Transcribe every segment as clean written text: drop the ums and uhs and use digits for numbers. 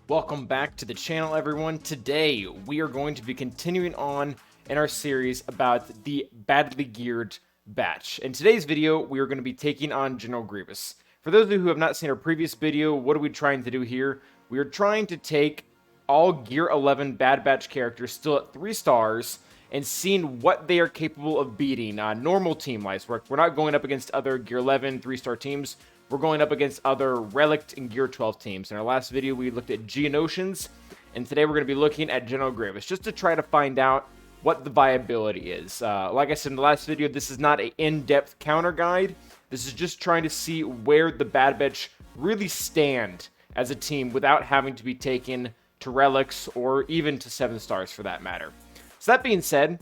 Welcome back to the channel, everyone. Today, we are going to be continuing on in our series about the badly geared batch. In today's video, we are going to be taking on General Grievous. For those of you who have not seen our previous video, what are we trying to do here? We are trying to take all Gear 11 Bad Batch characters still at 3 stars and seeing what they are capable of beating normal team-wise. We're not going up against other Gear 11 3-star teams. We're going up against other Relic and Gear 12 teams. In our last video, we looked at Geonosians, and today we're going to be looking at General Grievous, just to try to find out what the viability is. Like I said in the last video, this is not an in-depth counter guide. This is just trying to see where the Bad Batch really stand as a team without having to be taken to Relics or even to 7 stars for that matter. So that being said,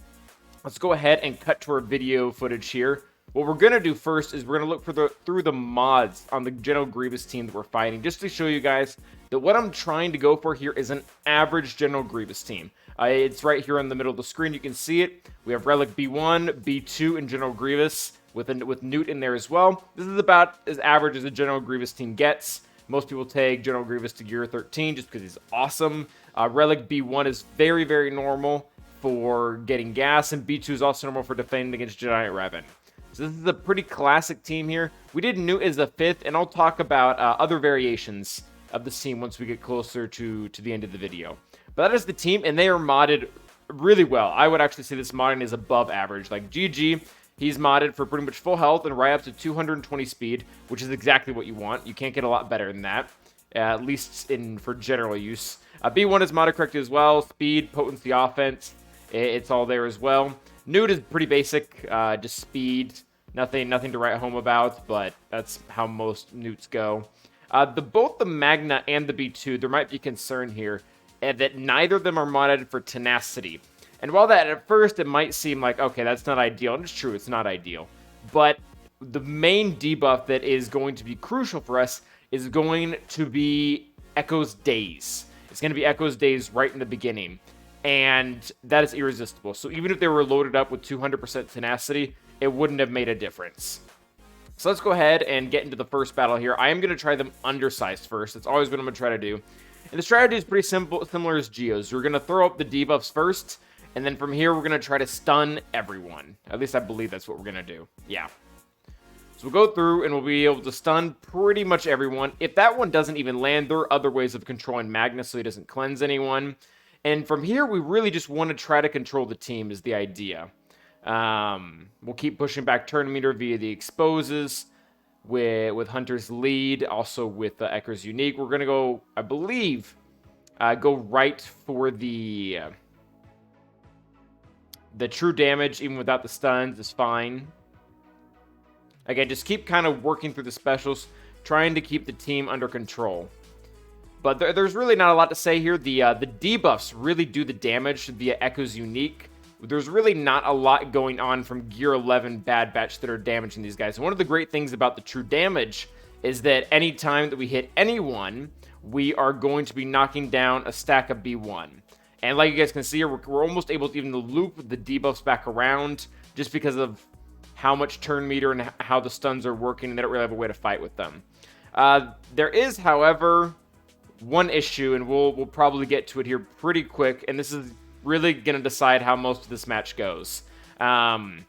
let's go ahead and cut to our video footage here. What we're going to do first is we're going to look through the mods on the General Grievous team that we're fighting, just to show you guys that what I'm trying to go for here is an average General Grievous team. It's right here in the middle of the screen. You can see it. We have Relic B1, B2, and General Grievous with Newt in there as well. This is about as average as a General Grievous team gets. Most people take General Grievous to Gear 13 just because he's awesome. Relic B1 is very, very normal for getting gas, and B2 is also normal for defending against Giant Revan. So this is a pretty classic team here. We did Newt as the 5th, and I'll talk about other variations of this team once we get closer to the end of the video. But that is the team, and they are modded really well. I would actually say this modding is above average. Like GG, he's modded for pretty much full health and right up to 220 speed, which is exactly what you want. You can't get a lot better than that, at least for general use. B1 is modded correctly as well. Speed, potency, offense, it's all there as well. Newt is pretty basic, just speed, nothing to write home about, but that's how most Newts go. Both the Magna and the B2, there might be concern here that neither of them are modded for tenacity. And while that at first it might seem like, okay, that's not ideal, and it's true, it's not ideal, but the main debuff that is going to be crucial for us is going to be Echo's Daze. It's going to be Echo's Daze right in the beginning. And that is irresistible. So even if they were loaded up with 200% tenacity, it wouldn't have made a difference. So let's go ahead and get into the first battle here. I am going to try them undersized first. That's always what I'm going to try to do. And the strategy is pretty simple, similar as Geo's. We're going to throw up the debuffs first, and then from here we're going to try to stun everyone. At least I believe that's what we're going to do. Yeah. So we'll go through and we'll be able to stun pretty much everyone. If that one doesn't even land, there are other ways of controlling Magnus so he doesn't cleanse anyone. And from here, we really just want to try to control the team is the idea. We'll keep pushing back turn meter via the exposes with Hunter's lead, also with Ekker's unique. We're going to go, I believe, go right for the true damage, even without the stuns, is fine. Again, just keep kind of working through the specials, trying to keep the team under control. But there's really not a lot to say here. The debuffs really do the damage via Echo's unique. There's really not a lot going on from Gear 11 Bad Batch that are damaging these guys. And one of the great things about the true damage is that any time that we hit anyone, we are going to be knocking down a stack of B1. And like you guys can see here, we're almost able to even loop the debuffs back around just because of how much turn meter and how the stuns are working, and they don't really have a way to fight with them. There is, however, one issue, and we'll probably get to it here pretty quick, and this is really going to decide how most of this match goes. The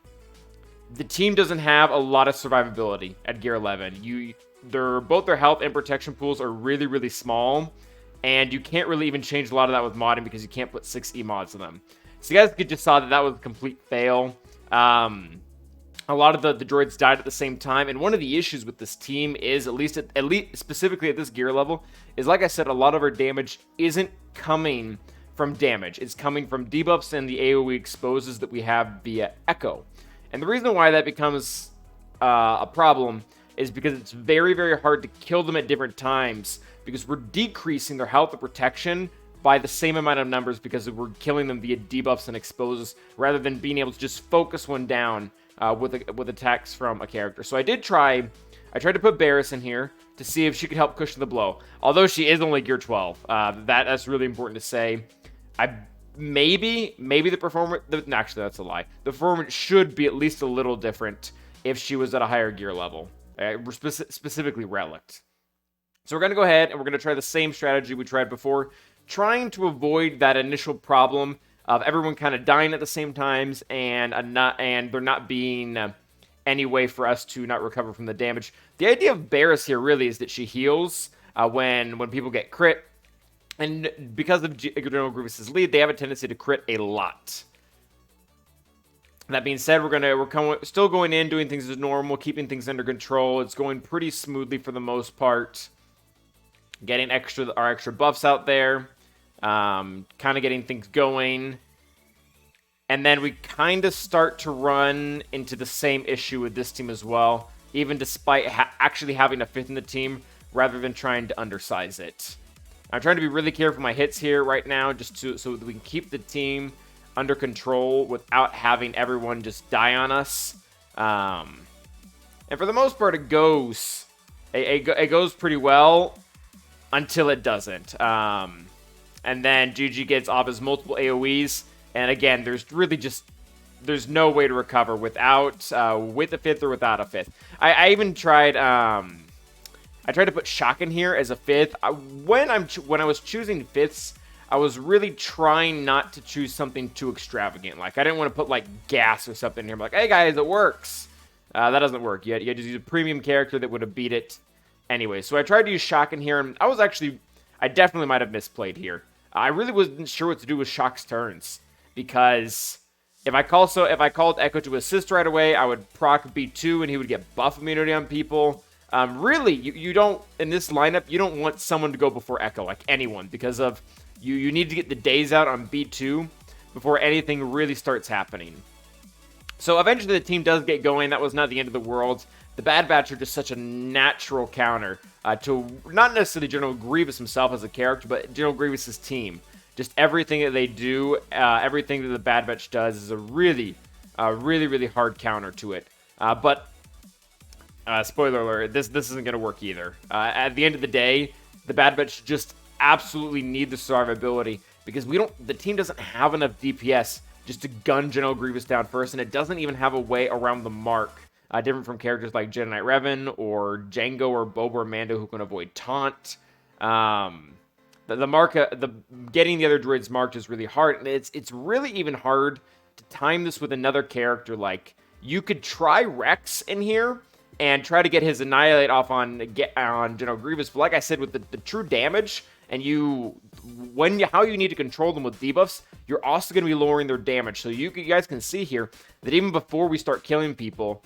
team doesn't have a lot of survivability at Gear 11. Both their health and protection pools are really, really small, and you can't really even change a lot of that with modding because you can't put 6E mods in them. So you guys just saw that was a complete fail. A lot of the droids died at the same time, and one of the issues with this team is, at least specifically at this gear level, is like I said, a lot of our damage isn't coming from damage. It's coming from debuffs and the AoE exposes that we have via Echo. And the reason why that becomes a problem is because it's very, very hard to kill them at different times, because we're decreasing their health and protection by the same amount of numbers because we're killing them via debuffs and exposes rather than being able to just focus one down with attacks from a character. So I tried to put Barris in here to see if she could help cushion the blow. Although she is only Gear 12. That's really important to say. Maybe the performance... actually, that's a lie. The performance should be at least a little different if she was at a higher gear level. Specifically Relic. So we're going to go ahead and we're going to try the same strategy we tried before, trying to avoid that initial problem of everyone kind of dying at the same times and there not being any way for us to not recover from the damage. The idea of Barris here really is that she heals when people get crit, and because of General Grievous' lead, they have a tendency to crit a lot. That being said, we're still going in, doing things as normal, keeping things under control. It's going pretty smoothly for the most part. Getting our extra buffs out there, kind of getting things going. And then we kind of start to run into the same issue with this team as well, even despite actually having a 5th in the team, rather than trying to undersize it. I'm trying to be really careful with my hits here right now, just so that we can keep the team under control without having everyone just die on us. And for the most part, it goes pretty well until it doesn't. And then GG gets off his multiple AoEs. And again, there's no way to recover with a 5th or without a 5th. I even tried, I tried to put shock in here as a 5th. When I was choosing 5ths, I was really trying not to choose something too extravagant. Like, I didn't want to put, like, gas or something in here. I'm like, hey, guys, it works. That doesn't work. You had to use a premium character that would have beat it anyway. So I tried to use shock in here, and I definitely might have misplayed here. I really wasn't sure what to do with Shock's turns, because if I called Echo to assist right away, I would proc B2, and he would get buff immunity on people. Really, you don't, in this lineup, you don't want someone to go before Echo, like anyone, because of you need to get the days out on B2 before anything really starts happening. So eventually the team does get going. That was not the end of the world. The Bad Batch are just such a natural counter to not necessarily General Grievous himself as a character, but General Grievous' team. Just everything that they do, everything that the Bad Batch does is a really hard counter to it. But spoiler alert, this isn't going to work either. At the end of the day, the Bad Batch just absolutely need the survivability, because the team doesn't have enough DPS just to gun General Grievous down first, and it doesn't even have a way around the mark, different from characters like Jedi Knight Revan or Django or Boba or Mando, who can avoid taunt. The mark, getting the other droids marked is really hard, and it's really even hard to time this with another character. Like, you could try Rex in here and try to get his Annihilate off on General Grievous, but like I said, with the true damage, and how you need to control them with debuffs, you're also going to be lowering their damage. So you guys can see here that even before we start killing people,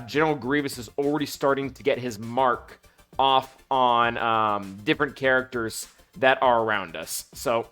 General Grievous is already starting to get his mark off on different characters that are around us. So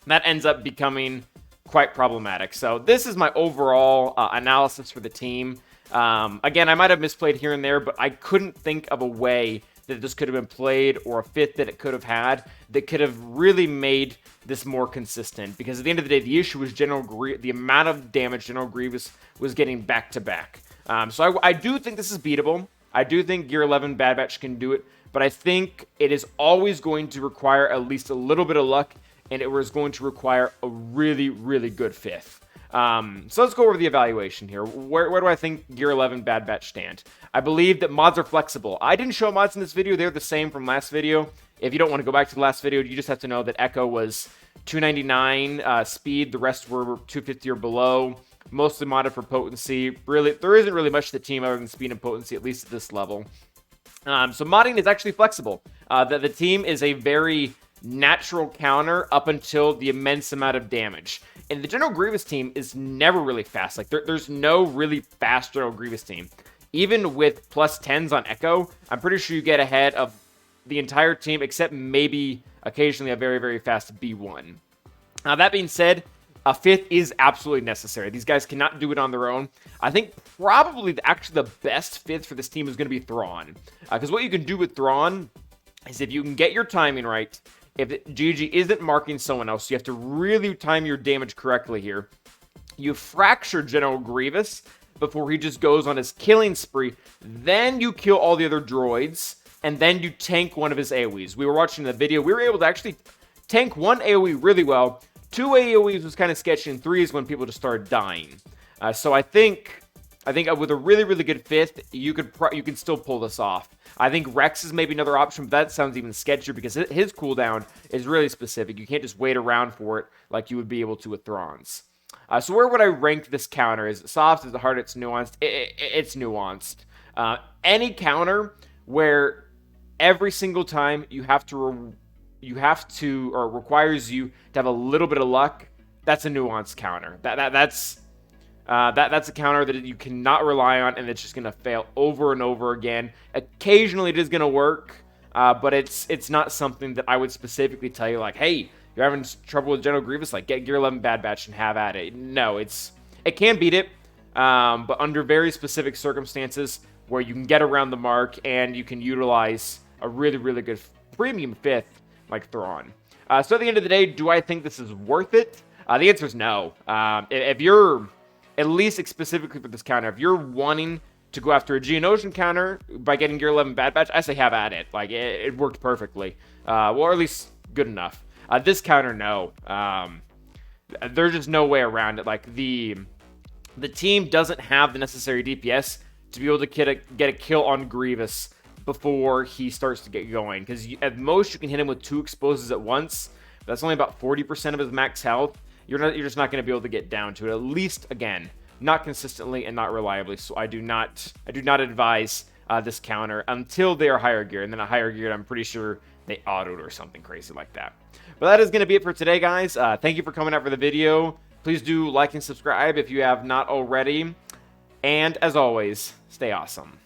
that ends up becoming quite problematic. So this is my overall analysis for the team. Again, I might have misplayed here and there, but I couldn't think of a way that this could have been played, or a 5th that it could have had, that could have really made this more consistent. Because at the end of the day, the issue was the amount of damage General Grievous was getting back to back. So I do think this is beatable. I do think Gear 11 Bad Batch can do it, but I think it is always going to require at least a little bit of luck, and it was going to require a really good 5th. So let's go over the evaluation here. Where do I think Gear 11 Bad Batch stand? I believe that mods are flexible. I didn't show mods in this video. They're the same from last video. If you don't want to go back to the last video, you just have to know that Echo was 299 speed. The rest were 250 or below. Mostly modded for potency. Really, there isn't really much to the team other than speed and potency, at least at this level. So modding is actually flexible. The team is a very natural counter up until the immense amount of damage. And the General Grievous team is never really fast. Like, there's no really fast General Grievous team. Even with plus 10s on Echo, I'm pretty sure you get ahead of the entire team, except maybe occasionally a very fast B1. Now, that being said, a 5th is absolutely necessary. These guys cannot do it on their own. I think probably actually the best 5th for this team is going to be Thrawn. Because what you can do with Thrawn is, if you can get your timing right, if GG isn't marking someone else, you have to really time your damage correctly here. You fracture General Grievous before he just goes on his killing spree. Then you kill all the other droids, and then you tank one of his AoEs. We were watching the video. We were able to actually tank one AoE really well. 2 AoEs was kind of sketchy, and 3 is when people just started dying. So I think I think with a really, really good 5th, you can still pull this off. I think Rex is maybe another option, but that sounds even sketchier because his cooldown is really specific. You can't just wait around for it like you would be able to with Thrawn's. So where would I rank this counter? Is it soft? Is it hard? It's nuanced. It's nuanced. Any counter where every single time you have to, or requires you to have a little bit of luck, that's a nuanced counter. That's a counter that you cannot rely on, and it's just going to fail over and over again. Occasionally, it is going to work, but it's not something that I would specifically tell you, like, hey, you're having trouble with General Grievous, like, get Gear 11 Bad Batch and have at it. No, it can beat it, but under very specific circumstances where you can get around the mark and you can utilize a really, really good premium 5th like Thrawn. So at the end of the day, do I think this is worth it? The answer is no. If you're, at least specifically for this counter, if you're wanting to go after a Geonosian counter by getting Gear 11 Bad Batch, I say have at it. Like, it worked perfectly. Or at least good enough. This counter, no. There's just no way around it. Like, the team doesn't have the necessary DPS to be able to get a kill on Grievous before he starts to get going. Because at most, you can hit him with 2 exposes at once. That's only about 40% of his max health. You're just not going to be able to get down to it. At least, again, not consistently and not reliably. So I do not advise this counter until they are higher gear. And then at higher gear, I'm pretty sure they autoed or something crazy like that. But that is going to be it for today, guys. Thank you for coming out for the video. Please do like and subscribe if you have not already. And as always, stay awesome.